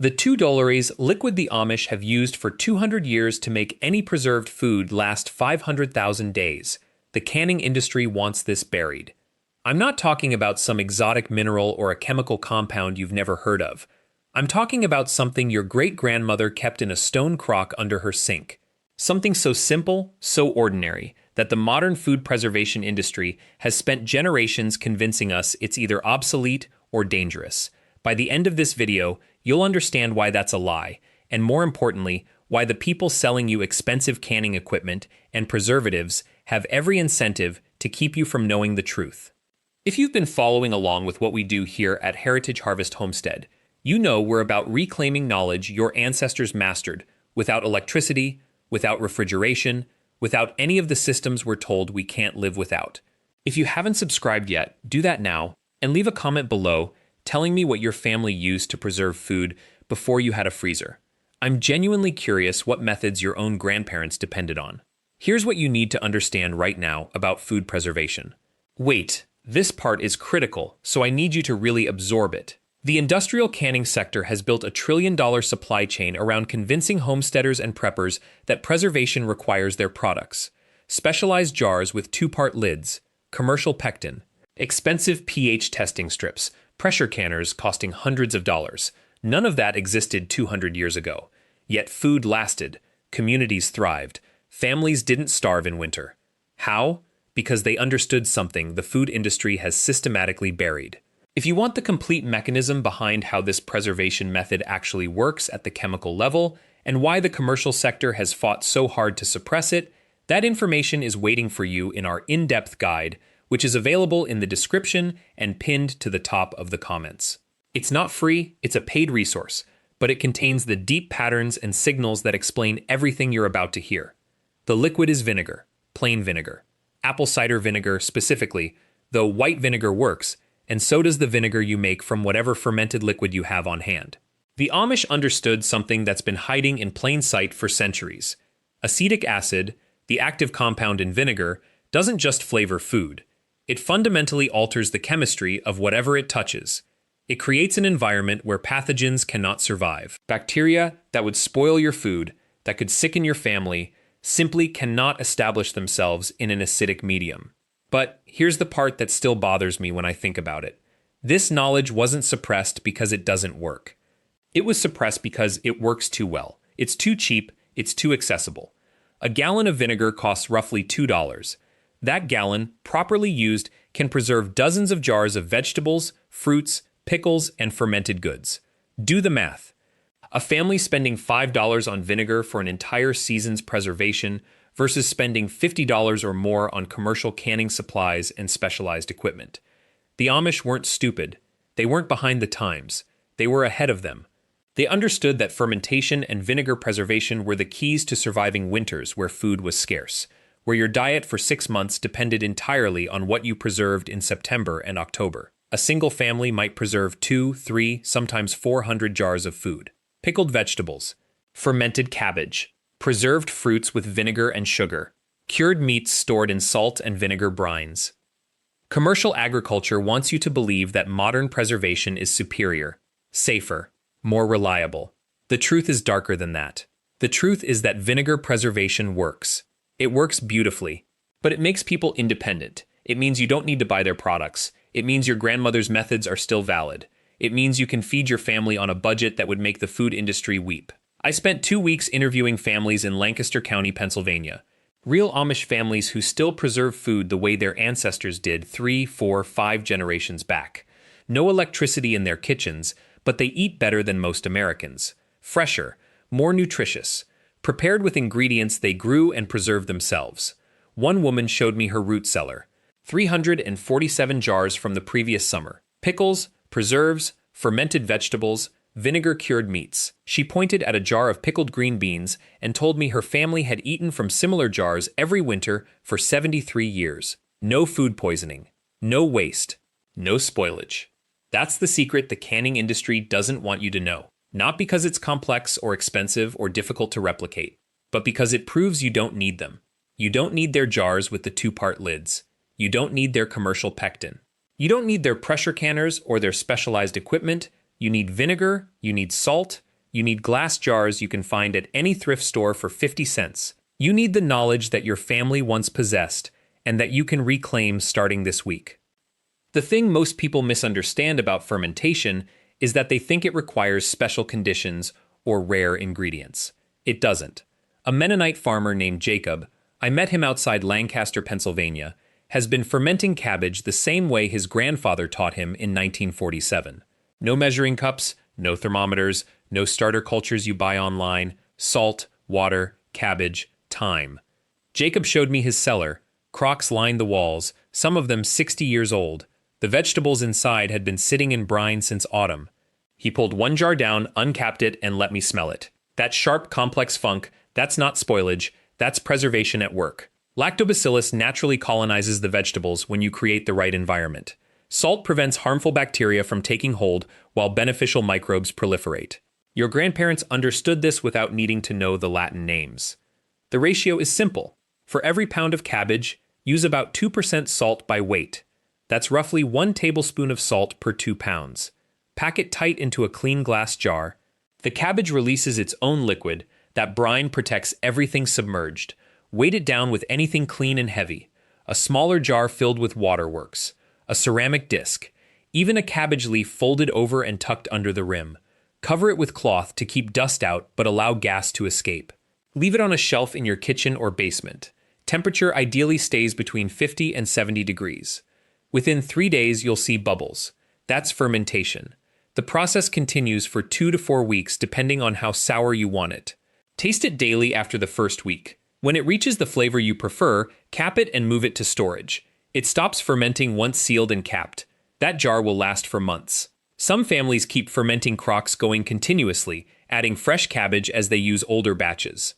The $2 liquid the Amish have used for 200 years to make any preserved food last 500,000 days. The canning industry wants this buried. I'm not talking about some exotic mineral or a chemical compound you've never heard of. I'm talking about something your great-grandmother kept in a stone crock under her sink. Something so simple, so ordinary, that the modern food preservation industry has spent generations convincing us it's either obsolete or dangerous. By the end of this video, you'll understand why that's a lie, and more importantly, why the people selling you expensive canning equipment and preservatives have every incentive to keep you from knowing the truth. If you've been following along with what we do here at Heritage Harvest Homestead, you know we're about reclaiming knowledge your ancestors mastered without electricity, without refrigeration, without any of the systems we're told we can't live without. If you haven't subscribed yet, do that now, and leave a comment below telling me what your family used to preserve food before you had a freezer. I'm genuinely curious what methods your own grandparents depended on. Here's what you need to understand right now about food preservation. Wait, this part is critical, so I need you to really absorb it. The industrial canning sector has built a trillion-dollar supply chain around convincing homesteaders and preppers that preservation requires their products. Specialized jars with two-part lids, commercial pectin, expensive pH testing strips, pressure canners costing hundreds of dollars. None of that existed 200 years ago. Yet food lasted, communities thrived, families didn't starve in winter. How? Because they understood something the food industry has systematically buried. If you want the complete mechanism behind how this preservation method actually works at the chemical level, and why the commercial sector has fought so hard to suppress it, that information is waiting for you in our in-depth guide, which is available in the description and pinned to the top of the comments. It's not free, it's a paid resource, but it contains the deep patterns and signals that explain everything you're about to hear. The liquid is vinegar, plain vinegar. Apple cider vinegar specifically, though white vinegar works, and so does the vinegar you make from whatever fermented liquid you have on hand. The Amish understood something that's been hiding in plain sight for centuries. Acetic acid, the active compound in vinegar, doesn't just flavor food. It fundamentally alters the chemistry of whatever it touches. It creates an environment where pathogens cannot survive. Bacteria that would spoil your food, that could sicken your family, simply cannot establish themselves in an acidic medium. But here's the part that still bothers me when I think about it. This knowledge wasn't suppressed because it doesn't work. It was suppressed because it works too well. It's too cheap, it's too accessible. A gallon of vinegar costs roughly $2. That gallon, properly used, can preserve dozens of jars of vegetables, fruits, pickles, and fermented goods. Do the math. A family spending $5 on vinegar for an entire season's preservation versus spending $50 or more on commercial canning supplies and specialized equipment. The Amish weren't stupid. They weren't behind the times. They were ahead of them. They understood that fermentation and vinegar preservation were the keys to surviving winters where food was scarce, where your diet for 6 months depended entirely on what you preserved in September and October. A single family might preserve 2, 3, sometimes 400 jars of food. Pickled vegetables, fermented cabbage, preserved fruits with vinegar and sugar, cured meats stored in salt and vinegar brines. Commercial agriculture wants you to believe that modern preservation is superior, safer, more reliable. The truth is darker than that. The truth is that vinegar preservation works. It works beautifully, but it makes people independent. It means you don't need to buy their products. It means your grandmother's methods are still valid. It means you can feed your family on a budget that would make the food industry weep. I spent 2 weeks interviewing families in Lancaster County, Pennsylvania. Real Amish families who still preserve food the way their ancestors did 3, 4, 5 generations back. No electricity in their kitchens, but they eat better than most Americans. Fresher, more nutritious, prepared with ingredients they grew and preserved themselves. One woman showed me her root cellar. 347 jars from the previous summer. Pickles, preserves, fermented vegetables, vinegar-cured meats. She pointed at a jar of pickled green beans and told me her family had eaten from similar jars every winter for 73 years. No food poisoning, no waste, no spoilage. That's the secret the canning industry doesn't want you to know. Not because it's complex or expensive or difficult to replicate, but because it proves you don't need them. You don't need their jars with the two-part lids. You don't need their commercial pectin. You don't need their pressure canners or their specialized equipment. You need vinegar, you need salt, You need glass jars you can find at any thrift store for 50 cents. You need the knowledge that your family once possessed and that you can reclaim starting this week. The thing most people misunderstand about fermentation is that they think it requires special conditions or rare ingredients. It doesn't. A Mennonite farmer named Jacob, I met him outside Lancaster, Pennsylvania, has been fermenting cabbage the same way his grandfather taught him in 1947. No measuring cups, no thermometers, no starter cultures you buy online, salt, water, cabbage, time. Jacob showed me his cellar. Crocks lined the walls, some of them 60 years old. The vegetables inside had been sitting in brine since autumn. He pulled one jar down, uncapped it, and let me smell it. That sharp, complex funk, that's not spoilage, that's preservation at work. Lactobacillus naturally colonizes the vegetables when you create the right environment. Salt prevents harmful bacteria from taking hold while beneficial microbes proliferate. Your grandparents understood this without needing to know the Latin names. The ratio is simple. For every pound of cabbage, use about 2% salt by weight. That's roughly 1 tablespoon of salt per 2 pounds. Pack it tight into a clean glass jar. The cabbage releases its own liquid. That brine protects everything submerged. Weight it down with anything clean and heavy. A smaller jar filled with water works. A ceramic disc. Even a cabbage leaf folded over and tucked under the rim. Cover it with cloth to keep dust out but allow gas to escape. Leave it on a shelf in your kitchen or basement. Temperature ideally stays between 50 and 70 degrees. Within 3 days, you'll see bubbles. That's fermentation. The process continues for 2 to 4 weeks depending on how sour you want it. Taste it daily after the first week. When it reaches the flavor you prefer, cap it and move it to storage. It stops fermenting once sealed and capped. That jar will last for months. Some families keep fermenting crocks going continuously, adding fresh cabbage as they use older batches.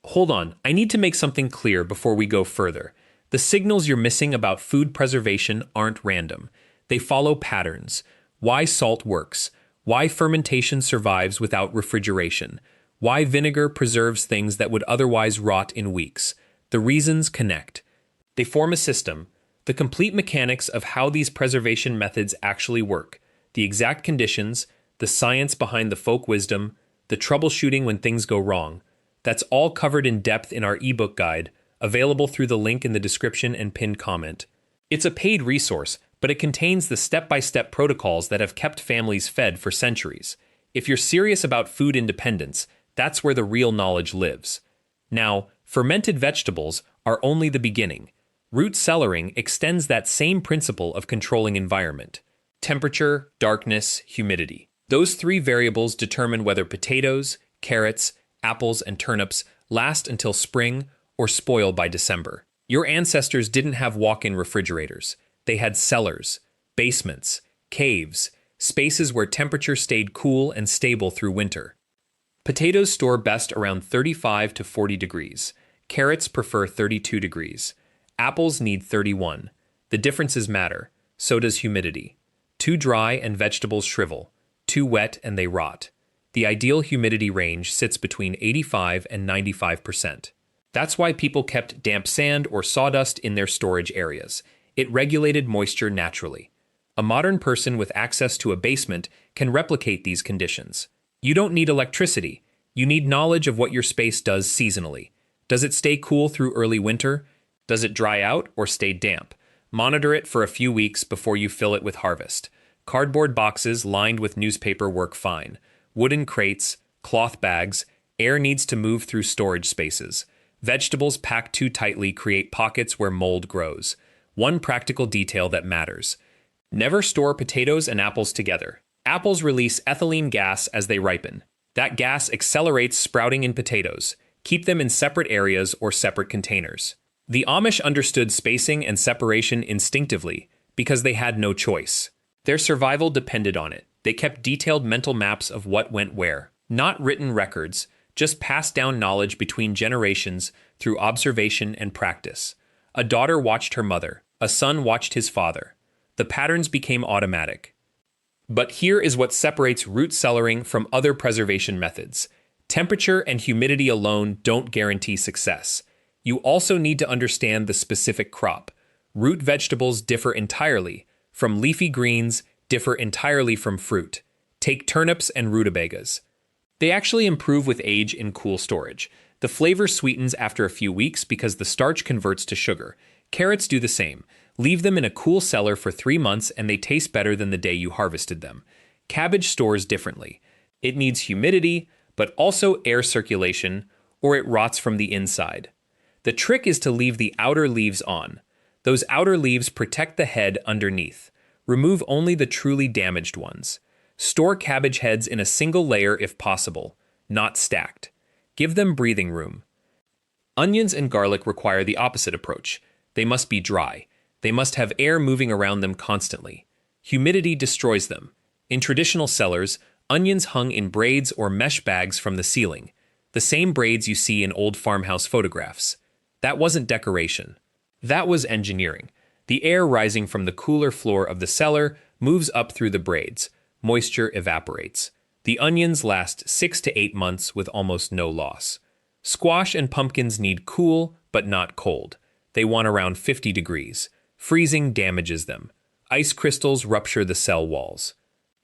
Hold on, I need to make something clear before we go further. The signals you're missing about food preservation aren't random. They follow patterns. Why salt works. Why fermentation survives without refrigeration. Why vinegar preserves things that would otherwise rot in weeks. The reasons connect. They form a system. The complete mechanics of how these preservation methods actually work. The exact conditions, the science behind the folk wisdom, the troubleshooting when things go wrong. That's all covered in depth in our ebook guide, available through the link in the description and pinned comment. It's a paid resource, but it contains the step-by-step protocols that have kept families fed for centuries. If you're serious about food independence, that's where the real knowledge lives. Now, fermented vegetables are only the beginning. Root cellaring extends that same principle of controlling environment. Temperature, darkness, humidity. Those 3 variables determine whether potatoes, carrots, apples, and turnips last until spring or spoil by December. Your ancestors didn't have walk-in refrigerators. They had cellars, basements, caves, spaces where temperature stayed cool and stable through winter. Potatoes store best around 35 to 40 degrees. Carrots prefer 32 degrees. Apples need 31. The differences matter. So does humidity. Too dry and vegetables shrivel. Too wet and they rot. The ideal humidity range sits between 85 and 95%. That's why people kept damp sand or sawdust in their storage areas. It regulated moisture naturally. A modern person with access to a basement can replicate these conditions. You don't need electricity. You need knowledge of what your space does seasonally. Does it stay cool through early winter? Does it dry out or stay damp? Monitor it for a few weeks before you fill it with harvest. Cardboard boxes lined with newspaper work fine. Wooden crates, cloth bags, air needs to move through storage spaces. Vegetables packed too tightly create pockets where mold grows. One practical detail that matters. Never store potatoes and apples together. Apples release ethylene gas as they ripen. That gas accelerates sprouting in potatoes. Keep them in separate areas or separate containers. The Amish understood spacing and separation instinctively because they had no choice. Their survival depended on it. They kept detailed mental maps of what went where. Not written records, just passed down knowledge between generations through observation and practice. A daughter watched her mother. A son watched his father. The patterns became automatic. But here is what separates root cellaring from other preservation methods. Temperature and humidity alone don't guarantee success. You also need to understand the specific crop. Root vegetables differ entirely from leafy greens, differ entirely from fruit. Take turnips and rutabagas. They actually improve with age in cool storage. The flavor sweetens after a few weeks because the starch converts to sugar. Carrots do the same. Leave them in a cool cellar for 3 months and they taste better than the day you harvested them. Cabbage stores differently. It needs humidity, but also air circulation, or it rots from the inside. The trick is to leave the outer leaves on. Those outer leaves protect the head underneath. Remove only the truly damaged ones. Store cabbage heads in a single layer if possible, not stacked. Give them breathing room. Onions and garlic require the opposite approach. They must be dry. They must have air moving around them constantly. Humidity destroys them. In traditional cellars, onions hung in braids or mesh bags from the ceiling, the same braids you see in old farmhouse photographs. That wasn't decoration. That was engineering. The air rising from the cooler floor of the cellar moves up through the braids. Moisture evaporates. The onions last 6 to 8 months with almost no loss. Squash and pumpkins need cool, but not cold. They want around 50 degrees. Freezing damages them. Ice crystals rupture the cell walls.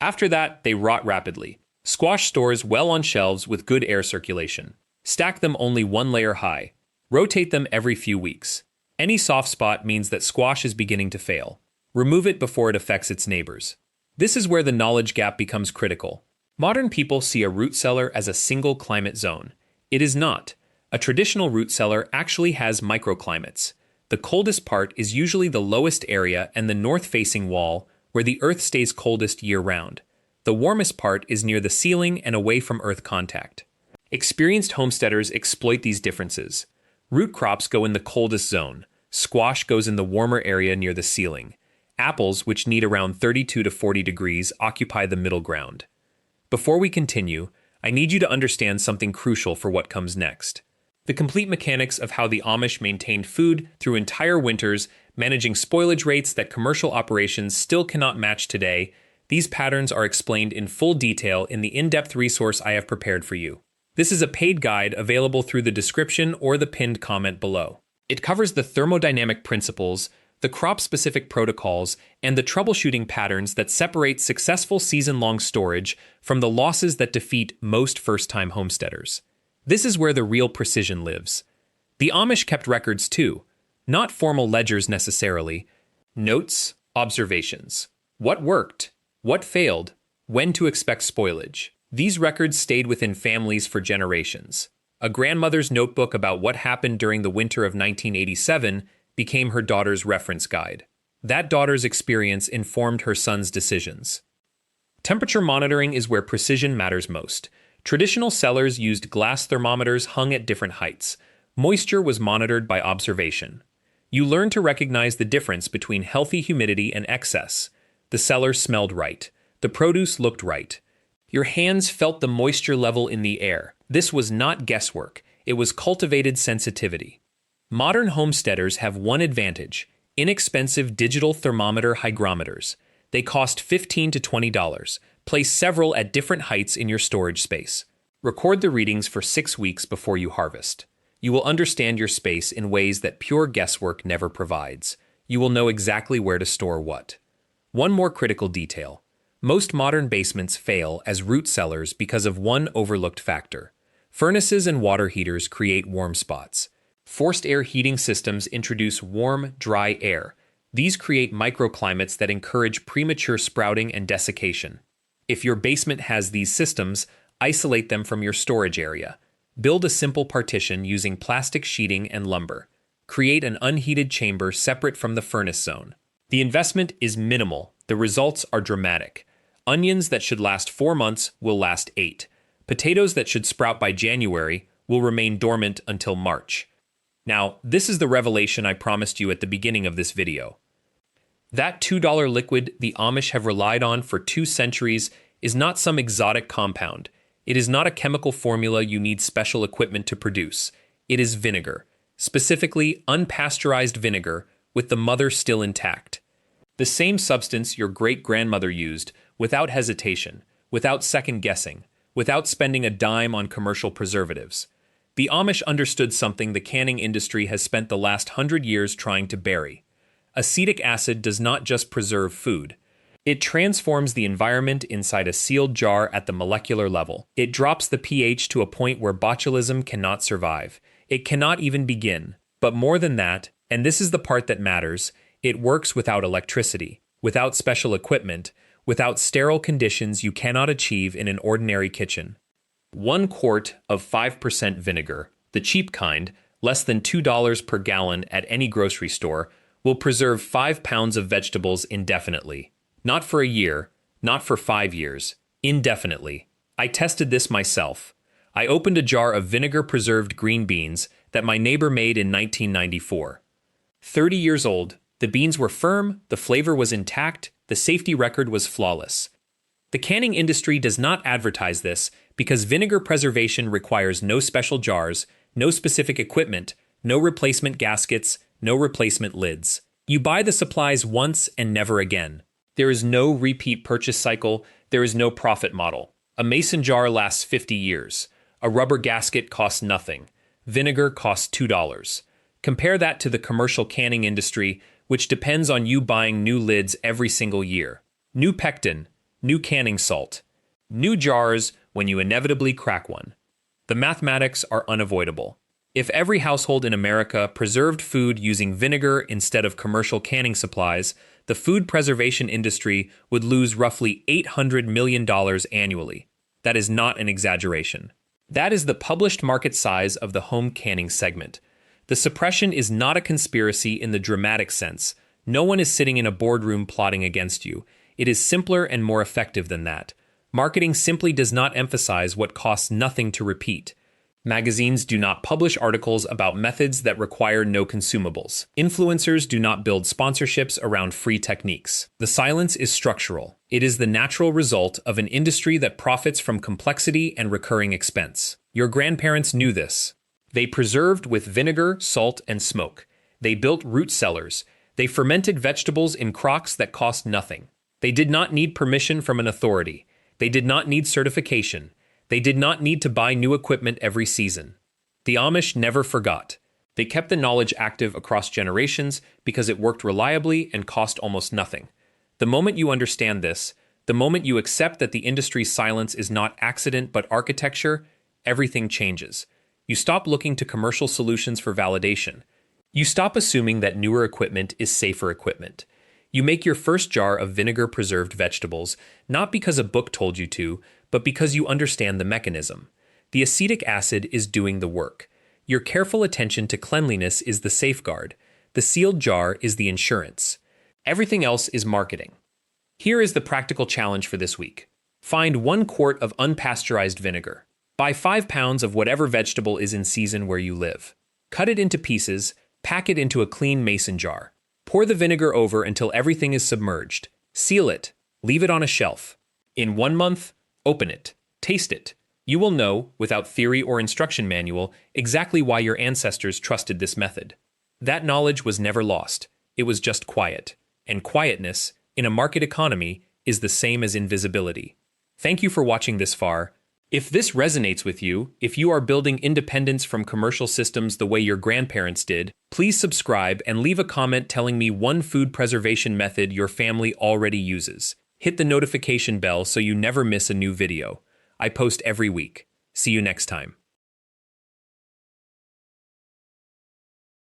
After that, they rot rapidly. Squash stores well on shelves with good air circulation. Stack them only 1 layer high. Rotate them every few weeks. Any soft spot means that squash is beginning to fail. Remove it before it affects its neighbors. This is where the knowledge gap becomes critical. Modern people see a root cellar as a single climate zone. It is not. A traditional root cellar actually has microclimates. The coldest part is usually the lowest area and the north-facing wall, where the earth stays coldest year-round. The warmest part is near the ceiling and away from earth contact. Experienced homesteaders exploit these differences. Root crops go in the coldest zone. Squash goes in the warmer area near the ceiling. Apples, which need around 32 to 40 degrees, occupy the middle ground. Before we continue, I need you to understand something crucial for what comes next. The complete mechanics of how the Amish maintained food through entire winters, managing spoilage rates that commercial operations still cannot match today. These patterns are explained in full detail in the in-depth resource I have prepared for you. This is a paid guide available through the description or the pinned comment below. It covers the thermodynamic principles, the crop-specific protocols, and the troubleshooting patterns that separate successful season-long storage from the losses that defeat most first-time homesteaders. This is where the real precision lives. The Amish kept records too, not formal ledgers necessarily. Notes, observations. What worked? What failed? When to expect spoilage? These records stayed within families for generations. A grandmother's notebook about what happened during the winter of 1987 became her daughter's reference guide. That daughter's experience informed her son's decisions. Temperature monitoring is where precision matters most. Traditional cellars used glass thermometers hung at different heights. Moisture was monitored by observation. You learned to recognize the difference between healthy humidity and excess. The cellar smelled right. The produce looked right. Your hands felt the moisture level in the air. This was not guesswork. It was cultivated sensitivity. Modern homesteaders have one advantage: inexpensive digital thermometer hygrometers. They cost $15 to $20. Place several at different heights in your storage space. Record the readings for 6 weeks before you harvest. You will understand your space in ways that pure guesswork never provides. You will know exactly where to store what. One more critical detail. Most modern basements fail as root cellars because of one overlooked factor. Furnaces and water heaters create warm spots. Forced air heating systems introduce warm, dry air. These create microclimates that encourage premature sprouting and desiccation. If your basement has these systems, isolate them from your storage area. Build a simple partition using plastic sheeting and lumber. Create an unheated chamber separate from the furnace zone. The investment is minimal. The results are dramatic. Onions that should last 4 months will last 8. Potatoes that should sprout by January will remain dormant until March. Now, this is the revelation I promised you at the beginning of this video. That $2 liquid the Amish have relied on for 2 centuries is not some exotic compound. It is not a chemical formula you need special equipment to produce. It is vinegar, specifically unpasteurized vinegar with the mother still intact. The same substance your great-grandmother used without hesitation, without second-guessing, without spending a dime on commercial preservatives. The Amish understood something the canning industry has spent the last 100 years trying to bury. Acetic acid does not just preserve food. It transforms the environment inside a sealed jar at the molecular level. It drops the pH to a point where botulism cannot survive. It cannot even begin. But more than that, and this is the part that matters, it works without electricity, without special equipment, without sterile conditions you cannot achieve in an ordinary kitchen. 1 quart of 5% vinegar, the cheap kind, less than $2 per gallon at any grocery store, will preserve 5 pounds of vegetables indefinitely. Not for a year, not for 5 years, indefinitely. I tested this myself. I opened a jar of vinegar-preserved green beans that my neighbor made in 1994. 30 years old, the beans were firm, the flavor was intact, the safety record was flawless. The canning industry does not advertise this because vinegar preservation requires no special jars, no specific equipment, no replacement gaskets, no replacement lids. You buy the supplies once and never again. There is no repeat purchase cycle, there is no profit model. A mason jar lasts 50 years. A rubber gasket costs nothing. Vinegar costs $2. Compare that to the commercial canning industry, which depends on you buying new lids every single year. New pectin, new canning salt, new jars when you inevitably crack one. The mathematics are unavoidable. If every household in America preserved food using vinegar instead of commercial canning supplies, the food preservation industry would lose roughly $800 million annually. That is not an exaggeration. That is the published market size of the home canning segment. The suppression is not a conspiracy in the dramatic sense. No one is sitting in a boardroom plotting against you. It is simpler and more effective than that. Marketing simply does not emphasize what costs nothing to repeat. Magazines do not publish articles about methods that require no consumables. Influencers do not build sponsorships around free techniques. The silence is structural. It is the natural result of an industry that profits from complexity and recurring expense. Your grandparents knew this. They preserved with vinegar, salt, and smoke. They built root cellars. They fermented vegetables in crocks that cost nothing. They did not need permission from an authority. They did not need certification. They did not need to buy new equipment every season. The Amish never forgot. They kept the knowledge active across generations because it worked reliably and cost almost nothing. The moment you understand this, the moment you accept that the industry's silence is not accident but architecture, everything changes. You stop looking to commercial solutions for validation. You stop assuming that newer equipment is safer equipment. You make your first jar of vinegar-preserved vegetables, not because a book told you to, but because you understand the mechanism. The acetic acid is doing the work. Your careful attention to cleanliness is the safeguard. The sealed jar is the insurance. Everything else is marketing. Here is the practical challenge for this week. Find 1 quart of unpasteurized vinegar. Buy 5 pounds of whatever vegetable is in season where you live. Cut it into pieces, pack it into a clean mason jar. Pour the vinegar over until everything is submerged. Seal it. Leave it on a shelf. In 1 month, open it. Taste it. You will know, without theory or instruction manual, exactly why your ancestors trusted this method. That knowledge was never lost. It was just quiet. And quietness, in a market economy, is the same as invisibility. Thank you for watching this far. If this resonates with you, if you are building independence from commercial systems the way your grandparents did, please subscribe and leave a comment telling me one food preservation method your family already uses. Hit the notification bell so you never miss a new video. I post every week. See you next time.